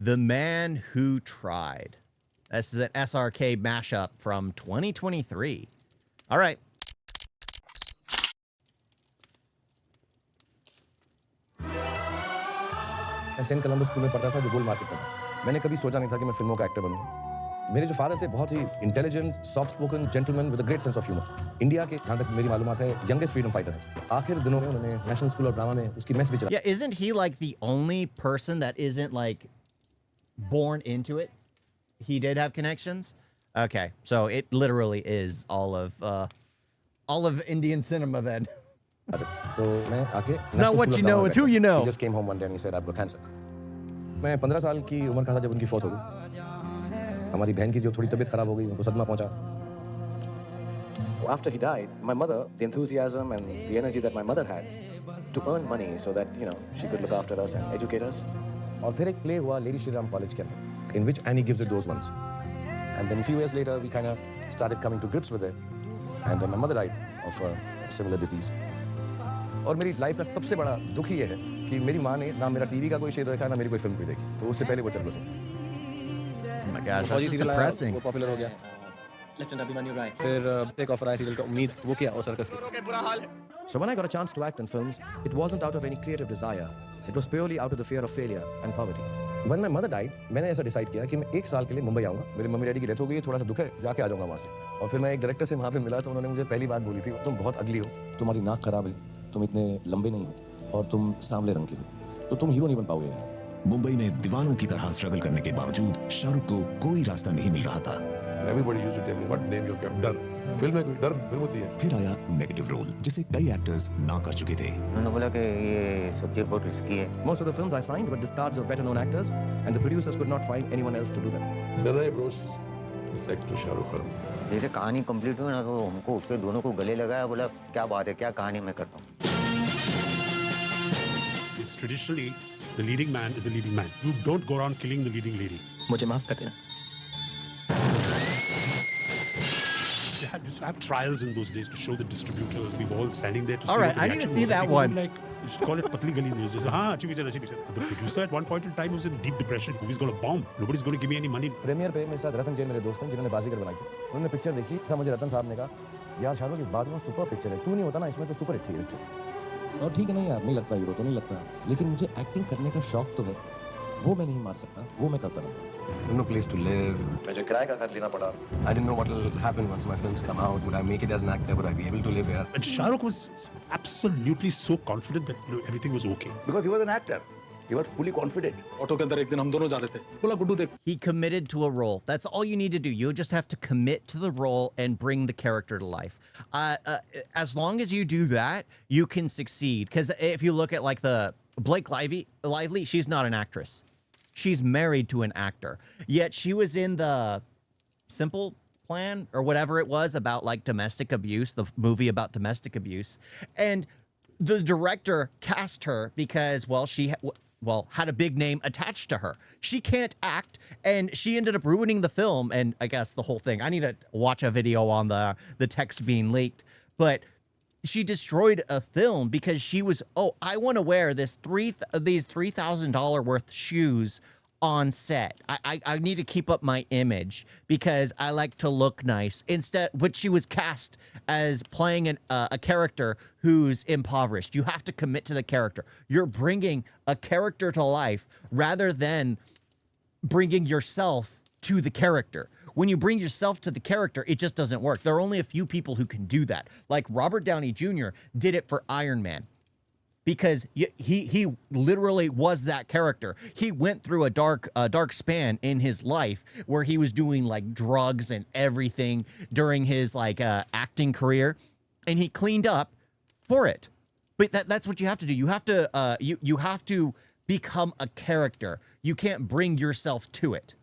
The Man Who Tried. This is an SRK mashup from 2023. All right. मैं Saint Columbus school में पढ़ता था जो गोल्ड मार्केट में था। मैंने कभी सोचा नहीं था कि मैं फिल्मों का एक्टर बनूंगा। मेरे जो फादर थे बहुत ही intelligent, soft spoken gentleman with a great sense of humour. India के जहां तक मेरी मालूमात है यंगेस्ट फ्रीडम फाइटर है। आखिर दिनों में उन्होंने नेशनल स्कूल ऑफ ड्रामा में उसकी मेस भी चला। Yeah, isn't he like the only person that isn't like born into it? He did have connections. Okay, so it literally is all of Indian cinema then. तो मैं आके Not what you know, it's who you know. He just came home one day and he said I've got cancer. मैं 15 साल की उम्र का था जब उनकी फौत हो गई। हमारी बहन की जो थोड़ी तबीयत खराब हो गई उनको सदमा पहुंचा। After he died, my mother, the enthusiasm and the energy that my mother had to earn money so that she could look after us and educate us. और फिर एक प्ले हुआ लेडी श्रीराम कॉलेज के अंदर, in which Annie gives it those ones. And then a few years later, we kind of started coming to grips with it. And then my mother died of a similar disease. और मेरी life का सबसे बड़ा दुख ये है कि मेरी माँ ने ना मेरा टीवी का कोई शो देखा ना मेरी कोई फिल्म कोई देखी। तो उससे पहले वो चल बसे। Oh my gosh, that's just depressing. वो पॉपुलर हो गया। लेफ्टिनेंट अभिमन्यु राय। फिर एक ऑफर आई सीरियल का उम्मीद वो किया और सर्कस की। बुरा हाल है। So when I got a chance to act in films, it wasn't out of any creative desire. It was purely out of the fear of failure and poverty. When my mother died, मैंने ऐसा decide किया कि मैं 1 साल के लिए मुंबई आऊँगा। मेरे मम्मी डैडी की डेथ हो गई, थोड़ा सा दुख है, जाके आ जाऊँगा वहाँ से। और फिर मैं एक डायरेक्टर से वहाँ पे मिला तो उन्होंने मुझे पहली बात बोली थी, तुम बहुत अगली हो, तुम्हारी नाक खराब है, तुम इतने लंबे नहीं हो और तुम सांवले रंग के हो, तो तुम हीरो नहीं बन पाओगे। मुंबई में दीवानों की तरह स्ट्रगल करने के बावजूद शाहरुख को कोई रास्ता नहीं मिल रहा था। Everybody used to tell me, what name you kept? डर। फिल्म में कोई डर फिल्म होती है। फिर आया नेगेटिव रोल जिसे कई एक्टर्स ना कर चुके थे। उन्होंने बोला कि ये सब्जेक्ट बहुत रिस्की है। Most of the films I signed were discards of better-known actors, and the producers could not find anyone else to do them. Then I approached this actor Shah Rukh. जैसे कहानी complete हुई ना तो हमको उठ के दोनों को गले लगाया, बोला क्या बात है, क्या कहानी मैं करता हूँ। It's traditionally the leading man is the leading man. You don't go around killing the leading lady. मुझे माफ कर देना। They used to have trials in those days to show the distributors. We were all standing there to All see right, what the I need to reaction see was. that People one. would like, used to call it patli gali in those days. हाँ, अच्छी picture, अच्छी picture. The producer at one point in time was in deep depression. Movie's got a bomb. Nobody's going to give me any money. Premiere पे मेरे साथ रतन जैन मेरे दोस्त हैं जिन्होंने बाजीगर बनाई थी। उन्होंने पिक्चर देखी, ऐसा मुझे रतन साहब ने कहा, यार शाहरुख की बात में सुपर पिक्चर है, तू नहीं होता ना इसमें तो सुपर हिट थी पिक्चर। और ठीक है नहीं यार, नहीं लगता हीरो तो नहीं लगता, लेकिन मुझे एक्टिंग करने का शौक तो है, वो मैं नहीं मार सकता, वो मैं करता रहूँगा। No place to live. मुझे किराए का घर लेना पड़ा। I didn't know what will happen once my films come out. Would I make it as an actor? Would I be able to live here? And Shah Rukh was absolutely so confident that everything was okay. Because he was an actor. He was fully confident. Auto के अंदर एक दिन हम दोनों जा रहे थे, बोला गुड्डू देख। He committed to a role. That's all you need to do. You just have to commit to the role and bring the character to life. As long as you do that, you can succeed. Because if you look at like the Blake Lively, she's not an actress. She's married to an actor. Yet she was in the Simple Plan or whatever it was about like domestic abuse, the movie about domestic abuse. And the director cast her because, well, she had a big name attached to her. She can't act, and she ended up ruining the film and I guess the whole thing. I need to watch a video on the text being leaked. But she destroyed a film because she was, I want to wear these $3,000 worth shoes on set. I need to keep up my image because I like to look nice. Instead, which she was cast as playing a character who's impoverished. You have to commit to the character. You're bringing a character to life rather than bringing yourself to the character. When you bring yourself to the character, it just doesn't work. There are only a few people who can do that. Like Robert Downey Jr. did it for Iron Man because he literally was that character. He went through a dark span in his life where he was doing like drugs and everything during his like acting career, and he cleaned up for it. But that's what you have to do. You have to you have to become a character. You can't bring yourself to it.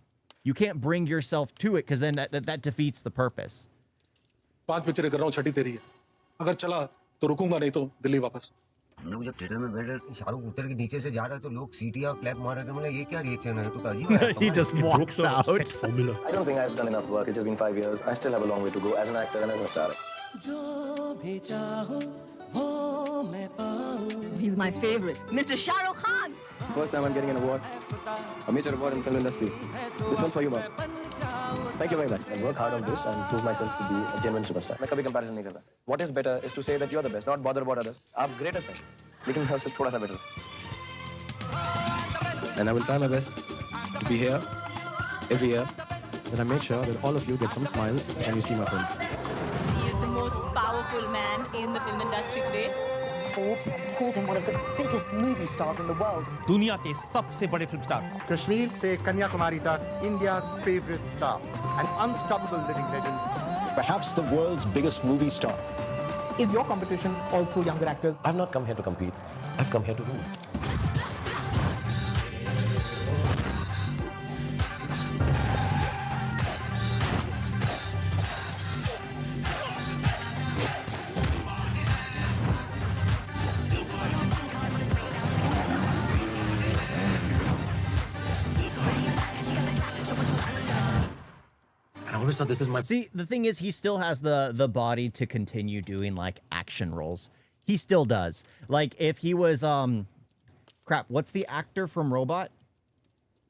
You can't bring yourself to it because then that defeats the purpose. 5 पिक्चरें कर रहा हूँ, छठी तेरी है। अगर चला तो रुकूंगा, नहीं तो दिल्ली वापस। हम लोग जब थिएटर में बैठ रहे थे, शाहरुख उतर के नीचे से जा रहा है तो लोग सीटियां क्लैप मार रहे थे। मतलब ये क्या रिएक्शन है, तो अजीब है। He just walks out. Formula. I don't think I've done enough work. It's just been 5 years. I still have a long way to go as an actor and as a star. He's my favorite, Mr. Shah Rukh Khan. First time I'm getting an award. A major award in film industry. This one's for you, man. Thank you very much. I work hard on this and prove myself to be a genuine superstar. मैं कभी comparison नहीं करता. What is better is to say that you are the best, not bother about others. आप greatest हैं, लेकिन मैं उससे थोड़ा सा better. And I will try my best to be here every year. And I make sure that all of you get some smiles when you see my film. He is the most powerful man in the film industry today. Forbes have called him one of the biggest movie stars in the world. दुनिया के सबसे बड़े film star. Kashmir से कन्याकुमारी तक India's favorite star, an unstoppable living legend. Perhaps the world's biggest movie star. Is your competition also younger actors? I've not come here to compete. I've come here to rule. This is my... See, the thing is, he still has the body to continue doing like action roles. He still does. Like if he was crap, what's the actor from Robot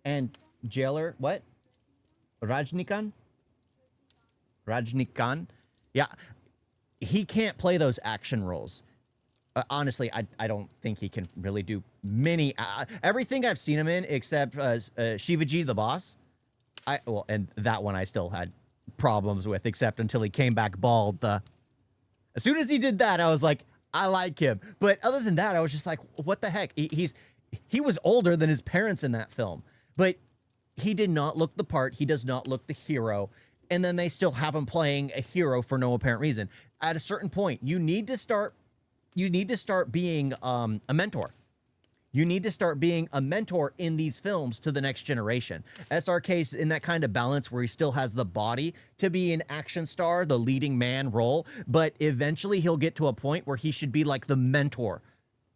and Jailer? What? Rajnikant? Yeah, he can't play those action roles. Honestly, I don't think he can really do many. Everything I've seen him in, except Shivaji the Boss. Well, and that one I still had problems with, except until he came back bald. As soon as he did that, I was like, I like him. But other than that, I was just like, what the heck? He was older than his parents in that film, but he did not look the part. He does not look the hero. And then they still have him playing a hero for no apparent reason. At a certain point, you need to start being a mentor. You need to start being a mentor in these films to the next generation. SRK's in that kind of balance where he still has the body to be an action star, the leading man role, but eventually he'll get to a point where he should be like the mentor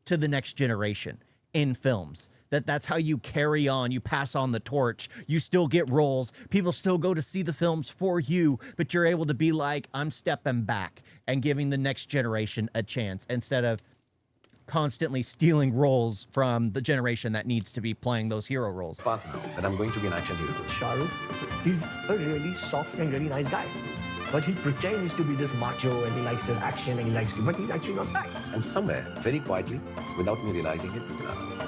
to the next generation in films. That's how you carry on, you pass on the torch, you still get roles, people still go to see the films for you, but you're able to be like, I'm stepping back and giving the next generation a chance instead of constantly stealing roles from the generation that needs to be playing those hero roles. Path now that I'm going to be an action hero. Shah Rukh is a really soft and really nice guy. But he pretends to be this macho and he likes this action and he likes to, but he's actually not that. And somewhere, very quietly, without me realizing it,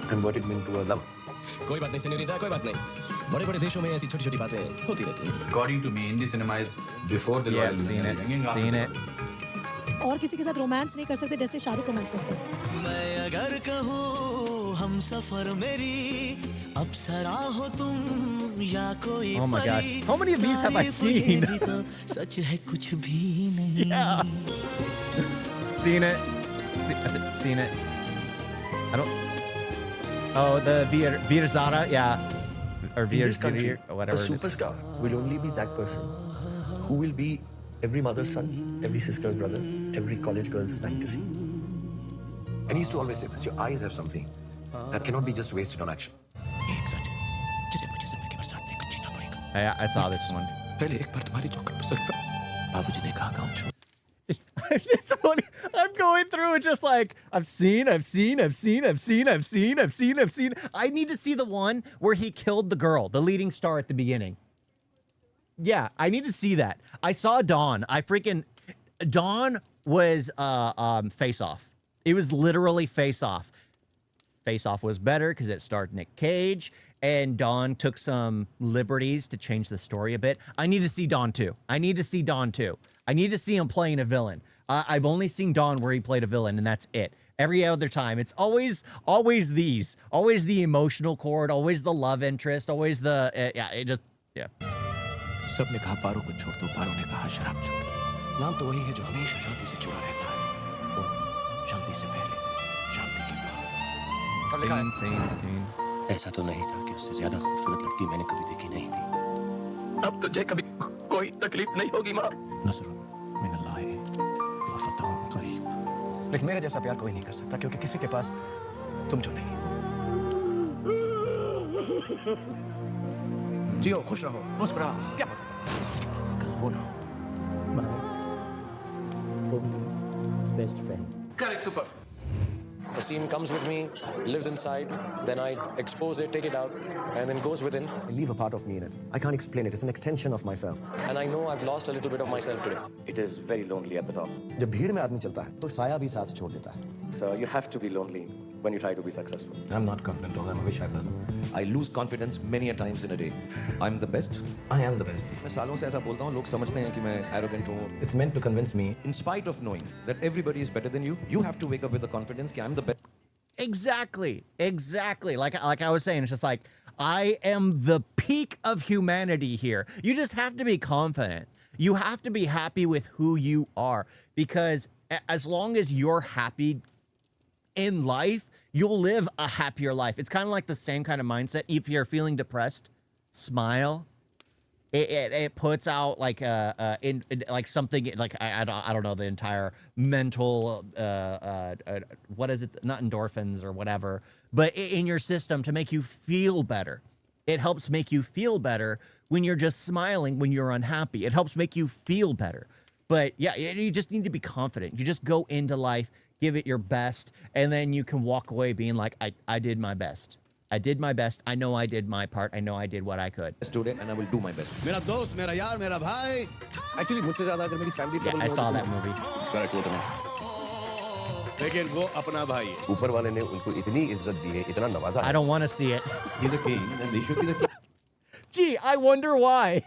converted me into a love. कोई बात नहीं senorita, कोई बात नहीं. बड़े-बड़े देशों में ऐसी छोटी-छोटी बातें होती रहती हैं. According to me, Hindi cinema is before the royal. Seen it. और किसी के साथ रोमांस नहीं कर सकते जैसे शाहरुख रोमांस करते हैं. मैं अगर कहूँ हम सफर मेरी अप्सरा हो तुम या कोई. Oh my gosh, how many of these have I seen? सच है कुछ भी नहीं. Yeah. Seen it. Seen it. I don't. Oh, the Veer Zara, yeah. Or Veer Zara, or whatever. A superstar will only be that person who will be every mother's son, every sister's brother, every college girl's fantasy. And he used to always say this, your eyes have something that cannot be just wasted on action. I saw this one. It's funny. I'm going through it just like, I've seen. I need to see the one where he killed the girl, the leading star at the beginning. Yeah, I need to see that. I saw Dawn. Dawn was Face Off. It was literally Face Off. Face Off was better because it starred Nick Cage, and Dawn took some liberties to change the story a bit. I need to see Dawn 2. I need to see him playing a villain. I've only seen Dawn where he played a villain, and that's it. Every other time, it's always the emotional chord, always the love interest, always the, yeah. सबने कहा पारो को छोड़ दो, पारो ने कहा शराब छोड़ दो. नाम तो वही है जो हमेशा शांति से जुड़ा रहता है. वो शांति से पहले, शांति के बाद. Scene. ऐसा तो नहीं था कि उससे ज्यादा खूबसूरत लड़की मैंने कभी देखी नहीं थी. अब तुझे कभी कोई तकलीफ नहीं होगी माँ. नसर मिन अल्लाह व फतह करीब. लेकिन मेरे जैसा प्यार कोई नहीं कर सकता क्योंकि किसी के पास तुम जो नहीं. जियो, खुश रहो, मुस्कुराओ. क्या बात? कल हो ना. My only best friend. Correct, super. A scene comes with me, lives inside, then I expose it, take it out, and then goes within. I leave a part of me in it. I can't explain it. It's an extension of myself. And I know I've lost a little bit of myself today. It is very lonely at the top. जब भीड़ में आदमी चलता है, तो साया भी साथ छोड़ देता है. So you have to be lonely when you try to be successful. I'm not confident, or I wish I was. I lose confidence many a times in a day. I'm the best. I am the best. मैं सालों से ऐसा बोलता हूँ, लोग समझते हैं कि मैं arrogant हूँ. It's meant to convince me. In spite of knowing that everybody is better than you, you have to wake up with the confidence that I'm the best. Exactly. Like I was saying, it's just like, I am the peak of humanity here. You just have to be confident. You have to be happy with who you are, because as long as you're happy in life, you'll live a happier life. It's kind of like the same kind of mindset. If you're feeling depressed, smile. It puts out like in like something like I don't know the entire mental what is it, not endorphins or whatever, but in your system to make you feel better. It helps make you feel better when you're just smiling when you're unhappy. It helps make you feel better. But yeah, you just need to be confident. You just go into life, give it your best, and then you can walk away being like, I did my best. I did my best. I know I did my part. I know I did what I could. Student, and I will do my best. मेरा दोस्त, मेरा यार, मेरा भाई. Actually, मुझसे ज़्यादा अगर मेरी family trouble I saw that movie. Correct बोलते हैं. लेकिन वो अपना भाई है. ऊपर वाले ने उनको इतनी इज्जत दी है, इतना नवाजा. I don't want to see it. He's a king, and they should be the king. Gee, I wonder why.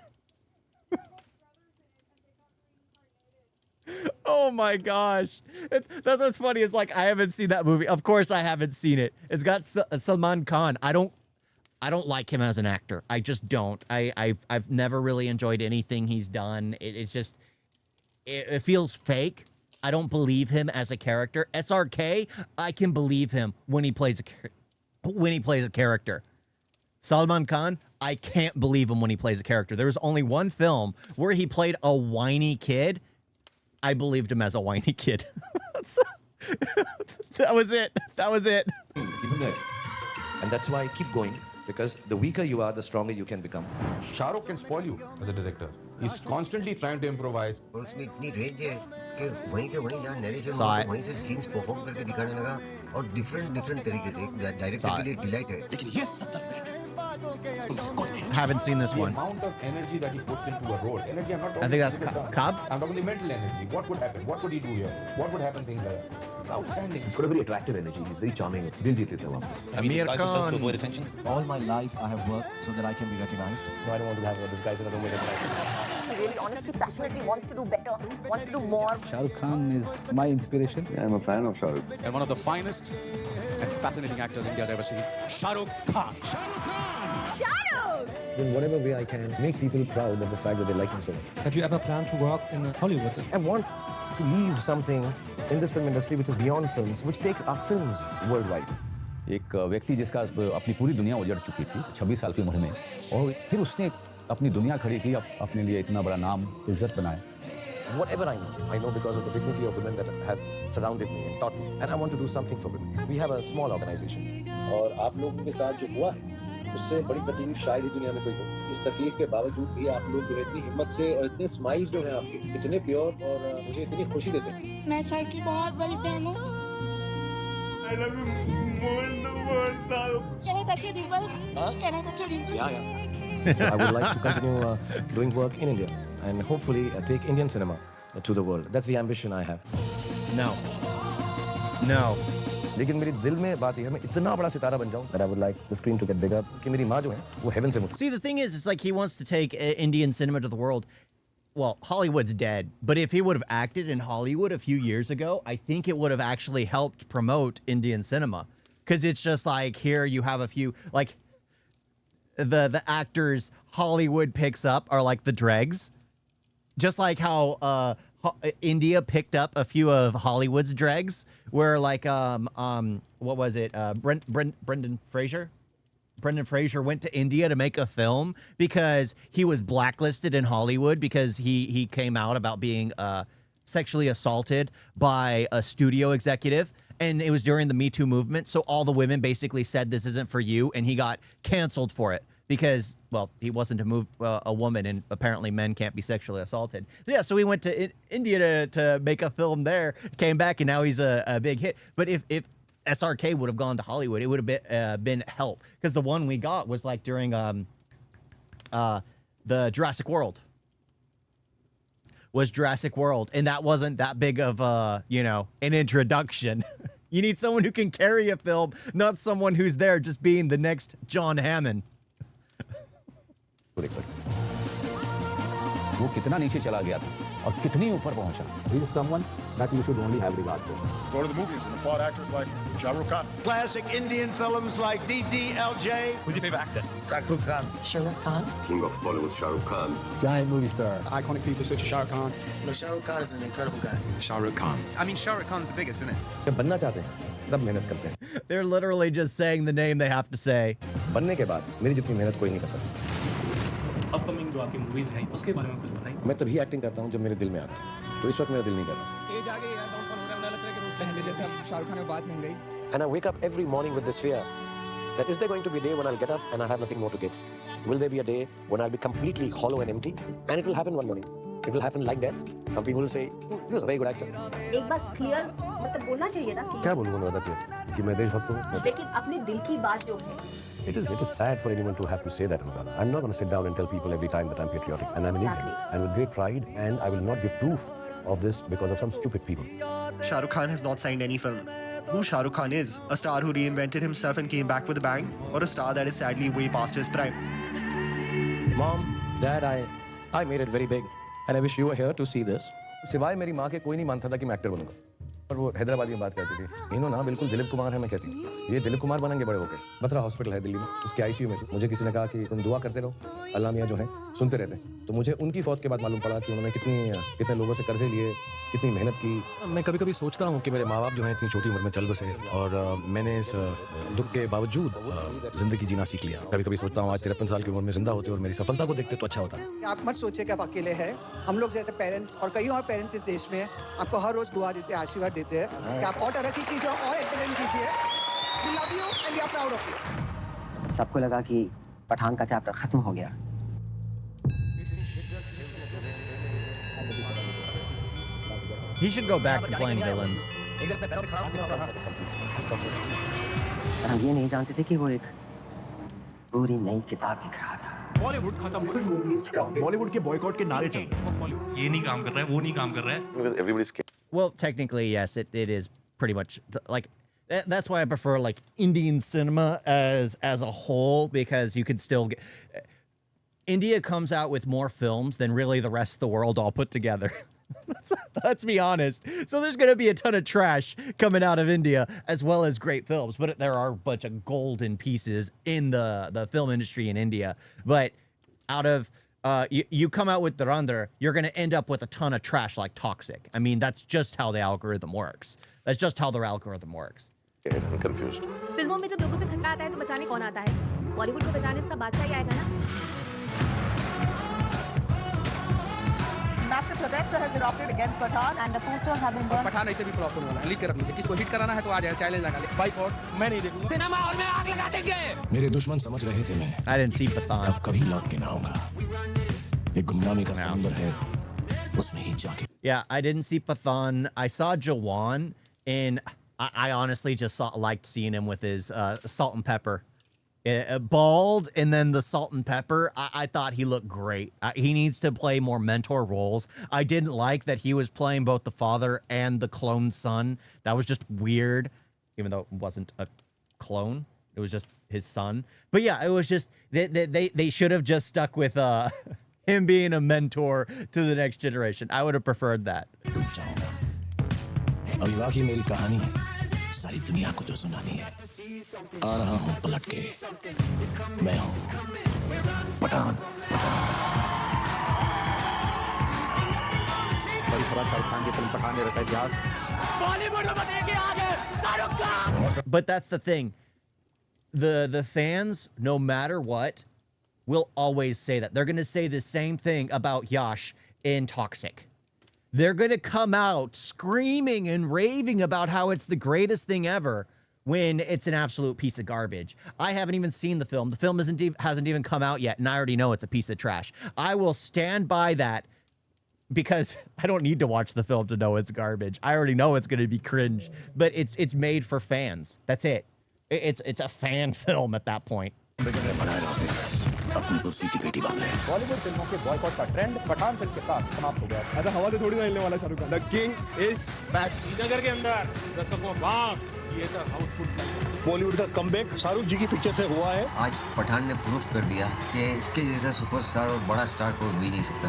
Oh my gosh. That's what's funny. Is like, I haven't seen that movie. Of course I haven't seen it. It's got Salman Khan. I don't like him as an actor. I just don't. I've never really enjoyed anything he's done. It's just, it feels fake. I don't believe him as a character. SRK, I can believe him when he plays a character. Salman Khan, I can't believe him when he plays a character. There was only one film where he played a whiny kid. I believed him as a whiny kid. That was it. That was it. Even there. And that's why I keep going, because the weaker you are, the stronger you can become. Shah Rukh can spoil you as a director. He's constantly trying to improvise. और उसमें इतनी range है कि वहीं के वहीं जहाँ narration वहीं से सीन्स परफॉर्म करके दिखाने लगा और डिफरेंट तरीके से डायरेक्टर के लिए डिलाइट है. लेकिन ये 70 minute Haven't seen this one. The amount of energy that he puts into a role. Energy, I'm not talking I think that's about Cobb. I'm talking the mental energy. What would happen? What would he do here? What would happen? Things like that. It's outstanding. He's got a very attractive energy. He's very charming. Dil jeet lete hain aap. Amir Khan. to avoid attention. All my life I have worked so that I can be recognized. No, I don't want to have this guy's another way to He really honestly, passionately wants to do better, wants to do more. Shah Rukh Khan is my inspiration. I'm a fan of Shah Rukh. And one of the finest and fascinating actors India's ever seen. Shah Rukh Khan. Shah Rukh Khan. Shah Rukh! In whatever way I can, make people proud of the fact that they like him so much. Have you ever planned to work in Hollywood? I want to leave something in this film industry which is beyond films, which takes our films worldwide. एक व्यक्ति जिसका अपनी पूरी दुनिया उजड़ चुकी थी 26 साल की उम्र में, और फिर उसने अपनी दुनिया खड़ी की, अपने लिए इतना बड़ा नाम इज्जत बनाए. Whatever I know because of the dignity of women that have surrounded me and taught me, and I want to do something for women. We have a small organization. और आप लोगों के साथ जो हुआ है, उससे बड़ी तकलीफ शायद ही दुनिया में कोई हो. इस तकलीफ के बावजूद भी आप लोग जो है इतनी हिम्मत से और इतने स्माइल्स जो हैं आपके, इतने प्योर और मुझे इतनी खुशी देते हैं. मैं सर की बहुत बड़ी फैन हूँ. I love you more in the world, Saru. Can I touch your dimple? Can I touch your dimple? Yeah. So I would like to continue doing work in India and hopefully take Indian cinema to the world. That's the ambition I have. No. लेकिन मेरी दिल में बात यह है मैं इतना बड़ा सितारा बन जाऊं that I would like the screen to get bigger कि मेरी माँ जो है वो heaven से मुझे. See, the thing is, it's like he wants to take Indian cinema to the world. Well, Hollywood's dead, but if he would have acted in Hollywood a few years ago, I think it would have actually helped promote Indian cinema. Because it's just like, here you have a few, like, the actors Hollywood picks up are like the dregs. Just like how India picked up a few of Hollywood's dregs, where like, what was it? Brendan Fraser? Brendan Fraser went to India to make a film because he was blacklisted in Hollywood because he came out about being sexually assaulted by a studio executive. And it was during the Me Too movement. So all the women basically said, this isn't for you. And he got canceled for it because, well, he wasn't a woman, and apparently men can't be sexually assaulted. Yeah, so he went to India to make a film there, came back, and now he's a big hit. But if SRK would have gone to Hollywood, it would have been help, because the one we got was like during the Jurassic World. Was Jurassic World, and that wasn't that big of a, you know, an introduction. You need someone who can carry a film, not someone who's there just being the next John Hammond. वो कितना नीचे चला गया था और कितनी ऊपर पहुंचा. He is someone that you should only have regard for. Go to the movies and applaud actors like Shah Rukh. Classic Indian films like DDLJ. Who's your favorite actor? Rukh Khan. Shah Rukh Khan. King of Bollywood, Shah Rukh Khan. Giant movie star. Iconic people such as Shah Rukh Khan. No, Shah Rukh Khan is an incredible guy. Shah Rukh Khan. I mean, Shah Rukh Khan's the biggest, isn't it? जब बनना चाहते हैं तब मेहनत करते हैं. They're literally just saying the name they have to say. बनने के बाद मेरी जितनी मेहनत कोई नहीं कर सकता. अपकमिंग जो आपकी मूवीज हैं उसके बारे में कुछ बताइए. मैं तभी एक्टिंग करता हूँ जब मेरे दिल में आता है. तो इस वक्त मेरा दिल नहीं कर रहा. एज आ गई यार, डाउनफॉल हो रहा है, लगता है कि रूल्स लहजे जैसे अब शाहरुख खान में बात नहीं रही. And I wake up every morning with this fear that is there going to be a day when I'll get up and I have nothing more to give? Will there be a day when I'll be completely hollow and empty? And it will happen one morning. It will happen like that. Some people will say, he was a very good actor. एक बात clear मतलब बोलना चाहिए ना कि क्या बोलूँगा मैं बताती कि मैं देशभक्त हूँ. लेकिन अपने दिल की बात जो है. It is sad for anyone to have to say that. I'm not going to sit down and tell people every time that I'm patriotic. And I'm an Indian. And with great pride. And I will not give proof of this because of some stupid people. Shah Rukh Khan has not signed any film. Who Shah Rukh Khan is? A star who reinvented himself and came back with a bang? Or a star that is sadly way past his prime? Mom, Dad, I made it very big. And I wish you were here to see this. सिवाय मेरी माँ के कोई नहीं मानता था कि मैं एक्टर बनूंगा. और वो हैदराबादी में बात करती थी. इन्हों ना बिल्कुल दिलीप कुमार है मैं कहती हूँ. ये दिलीप कुमार बनेंगे बड़े होकर. बत्रा हॉस्पिटल है दिल्ली में. उसके आईसीयू में मुझे किसी ने कहा कि तुम दुआ करते रहो. अल्लाह मियाँ जो है सुनते रहते हैं. तो मुझे उनकी फौत के बाद मालूम पड़ा कि उन्होंने कितने लोगों से कर्जे लिए, कितनी मेहनत की. मैं कभी कभी सोचता हूँ कि मेरे माँ बाप जो हैं इतनी छोटी उम्र में चल बसे और मैंने इस दुख के बावजूद जिंदगी जीना सीख लिया. कभी कभी सोचता हूँ आज 53 साल की उम्र में जिंदा होते और मेरी सफलता को देखते तो अच्छा होता. आप मत सोचिए कि आप अकेले हैं. हम लोग जैसे पेरेंट्स और कई और पेरेंट्स इस देश में आपको हर रोज दुआ देते हैं, आशीर्वाद देते हैं कि आप और तरक्की कीजिए और एक्सीलेंट कीजिए. We love you and we are proud of you. सबको लगा कि पठान का चैप्टर खत्म हो गया. He should go back to playing villains. हम ये नहीं जानते थे कि वो एक पूरी नई किताब लिख रहा था. बॉलीवुड खत्म. बॉलीवुड के बॉयकॉट के नारे चल रहे हैं. ये नहीं काम कर रहा है, वो नहीं काम कर रहा है. Because everybody's Well, technically, yes, it is pretty much like that's why I prefer like Indian cinema as a whole, because you could still get. India comes out with more films than really the rest of the world all put together. Let's be honest. So there's going to be a ton of trash coming out of India as well as great films, but there are a bunch of golden pieces in the film industry in India. But out of you come out with Dhurandhar, you're going to end up with a ton of trash like Toxic. I mean, that's just how the algorithm works. That's just how the algorithm works. I'm confused. फिल्मों में जब लोगों पे खतरा आता है तो बचाने कौन आता है? बॉलीवुड को बचाने इसका बादशाह ही आएगा ना? Massive protest has erupted against Pathan and the posters have been burned. Pathan ऐसे भी फ्लॉप होने वाला है. लीक कर रख लीजिए. किसी को हिट कराना है तो आ जाए, चैलेंज लगा ले. बाइकआउट मैं नहीं देखूंगा. सिनेमा हॉल में आग लगा देंगे. मेरे दुश्मन समझ रहे थे मैं. I didn't see Pathan. अब कभी लौट के ना होगा. एक गुमनामी का समुंदर है. उसमें ही जाके. Yeah, I didn't see Pathan. I saw Jawan, and I honestly just liked seeing him with his salt and pepper. Bald and then the salt and pepper. I thought he looked great. He needs to play more mentor roles. I didn't like that he was playing both the father and the clone son. That was just weird, even though it wasn't a clone. It was just his son. But yeah, it was just they should have just stuck with him being a mentor to the next generation. I would have preferred that. अभी बाकी मेरी कहानी है. सारी दुनिया को जो सुनानी है. आ रहा हूँ पलट के. मैं हूँ पठान. बड़ी खबर शाहरुख खान की फिल्म पठान ने रचा इतिहास. बॉलीवुड में बनेगी आगे Shahrukh Khan. But that's the thing. The fans, no matter what, will always say that. They're going to say the same thing about Yash in Toxic. They're going to come out screaming and raving about how it's the greatest thing ever when it's an absolute piece of garbage. I haven't even seen the film. The film hasn't even come out yet, and I already know it's a piece of trash. I will stand by that because I don't need to watch the film to know it's garbage. I already know it's going to be cringe, but it's made for fans. That's it. It's a fan film at that point. Bollywood फिल्मों के boycott का trend Pathan film के साथ समाप्त हो गया। ऐसा हवा से थोड़ी ना हिलने वाला Shahrukh Khan. The king is back। नगर के अंदर दर्शकों बाप थिएटर आउटपुट बॉलीवुड का कमबैक शाहरुख जी की पिक्चर से हुआ है। आज पठान ने प्रूफ कर दिया कि इसके जैसा सुपरस्टार और बड़ा स्टार कोई हो ही नहीं सकता।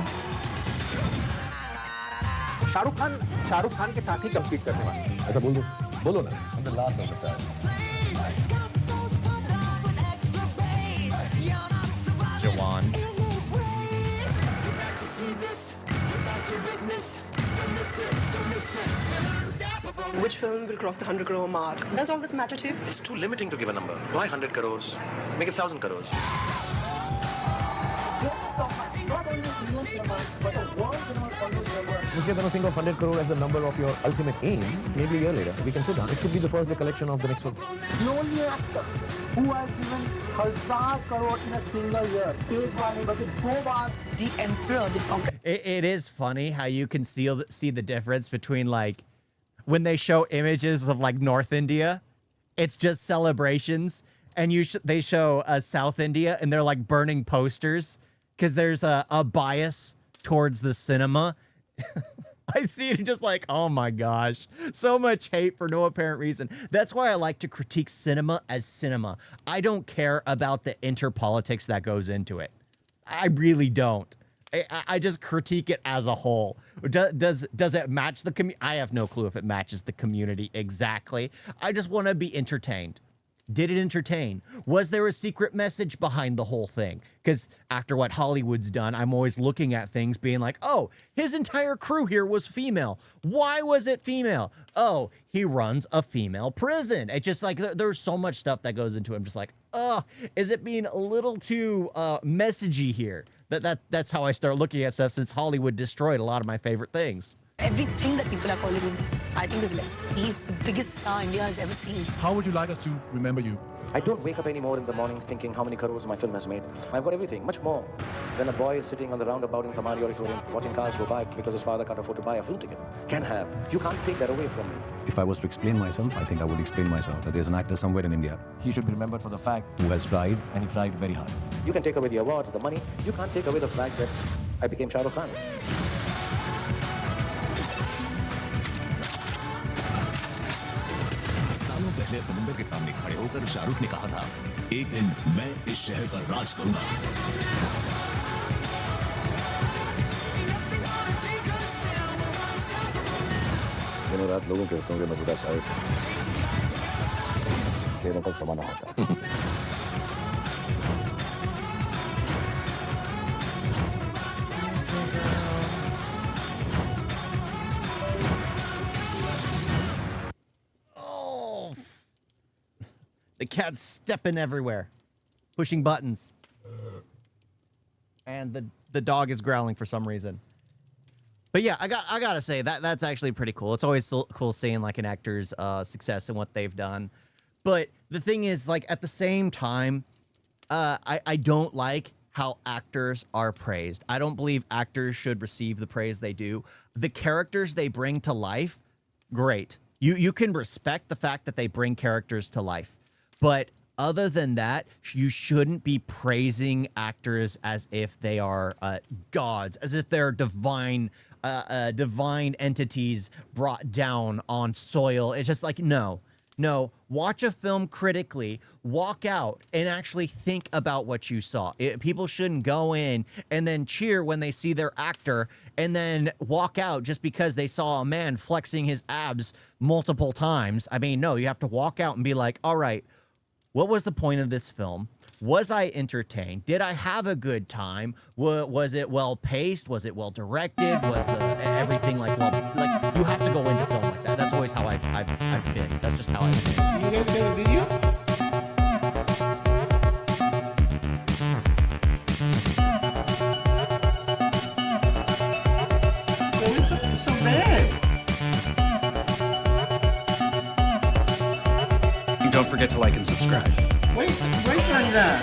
शाहरुख खान के साथ ही कम्पीट करने वाला है। ऐसा बोलो ना। I'm the last of the stars। Jawan. Which film will cross the 100 crore mark? Does all this matter to you? It's too limiting to give a number. Why 100 crores? Make it 1,000 crores. If you're going to think of 100 crore as the number of your ultimate aim, maybe a year later, we can sit down. It could be the first day collection of the next film. The only actor who has given 1,000 crore in a single year. एक बार नहीं बल्कि 2 बार। The Emperor, the Conqueror. It is funny how you can see the difference between like when they show images of like North India, it's just celebrations, and they show South India and they're like burning posters because there's a bias towards the cinema. I see it just like, oh my gosh, so much hate for no apparent reason. That's why I like to critique cinema as cinema. I don't care about the interpolitics that goes into it. I really don't. I just critique it as a whole. Does it match the community? I have no clue if it matches the community exactly. I just want to be entertained. Did it entertain? Was there a secret message behind the whole thing? Because after what Hollywood's done, I'm always looking at things being like, oh, his entire crew here was female. Why was it female? Oh, he runs a female prison. It's just like there's so much stuff that goes into it. I'm just like, oh, is it being a little too messagey here? That's how I start looking at stuff since Hollywood destroyed a lot of my favorite things. Everything that people are calling him, I think is less. He's the biggest star India has ever seen. How would you like us to remember you? I don't wake up anymore in the mornings thinking how many crores my film has made. I've got everything, much more. Then a boy is sitting on the roundabout in Kamari Auditorium watching cars go by because his father can't afford to buy a film ticket. Can have. You can't take that away from me. If I was to explain myself, I think I would explain myself that there's an actor somewhere in India He should be remembered for the fact who has tried. and he tried very hard. You can take away the awards, the money. You can't take away the fact that I became Shah Rukh Khan. सालों पहले समुंदर के सामने खड़े होकर शाहरुख ने कहा था, एक दिन मैं इस शहर पर राज करूंगा। दिनों रात लोगों के हितों के मौजूदा साहिब शेरों पर समाना होता है। Oh, the cat's stepping everywhere, pushing buttons, and the dog is growling for some reason. But yeah, I gotta say that's actually pretty cool. It's always so cool seeing like an actor's success and what they've done. But the thing is, like, at the same time, I don't like how actors are praised. I don't believe actors should receive the praise they do. The characters they bring to life, great. You can respect the fact that they bring characters to life. But other than that, you shouldn't be praising actors as if they are gods, as if they're divine entities brought down on soil. It's just like, no, watch a film critically, walk out and actually think about what you saw. People shouldn't go in and then cheer when they see their actor and then walk out just because they saw a man flexing his abs multiple times. I mean, no, you have to walk out and be like, all right, what was the point of this film? Was I entertained? Did I have a good time? Was it well paced? Was it well directed? Was everything like well? Like, you have to go into film like that. That's always how I've been. That's just how I've been. You guys get a video? It's so bad. Don't forget to like and subscribe. Wait like that.